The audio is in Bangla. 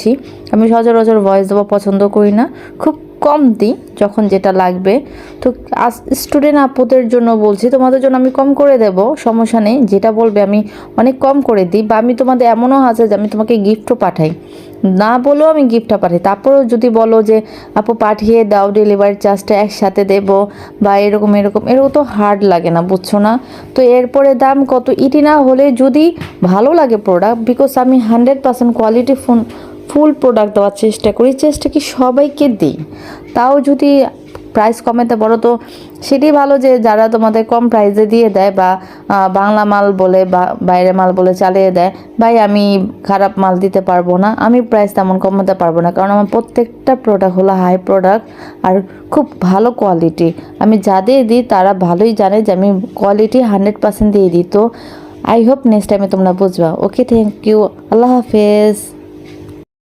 দিচ্ছি। আমি সচরাচর ভয়েস দেওয়া পছন্দ করি না, খুব কম দিই যখন যেটা লাগবে। তো স্টুডেন্ট আপুদের জন্য বলছি, তোমাদের জন্য আমি কম করে দেব, সমস্যা নেই, যেটা বলবে আমি অনেক কম করে দিই। বা আমি তোমাদের এমনও আছে যে আমি তোমাকে গিফটও পাঠাই, না বলেও আমি গিফটটা পাঠাই। তারপরেও যদি বলো যে আপু পাঠিয়ে দাও, ডেলিভারি চার্জটা একসাথে দেব বা এরকম এরকম, এরকম তো হার্ড লাগে না, বুঝছো না? তো এরপরে দাম কত ইটি না হলে যদি ভালো লাগে প্রোডাক্ট, বিকজ আমি 100% কোয়ালিটি ফুল প্রোডাক্ট দেওয়ার চেষ্টা করি, চেষ্টা কি সবাইকে দিই। তাও যদি প্রাইস কমাতে বলো তো সেটাই ভালো, যে যারা তোমাদের কম প্রাইসে দিয়ে দেয় বা বাংলা মাল বলে বা বাইরে মাল বলে চালিয়ে দেয়। ভাই আমি খারাপ মাল দিতে পারবো না, আমি প্রাইস তেমন কমাতে পারবো না, কারণ আমার প্রত্যেকটা প্রোডাক্ট হলো হাই প্রোডাক্ট আর খুব ভালো কোয়ালিটি। আমি যাদের দিই তারা ভালোই জানে যে আমি কোয়ালিটি 100% দিয়ে দিই। তো আই হোপ নেক্সট টাইমে তোমরা বুঝবা। ওকে, থ্যাংক ইউ, আল্লাহ হাফেজ।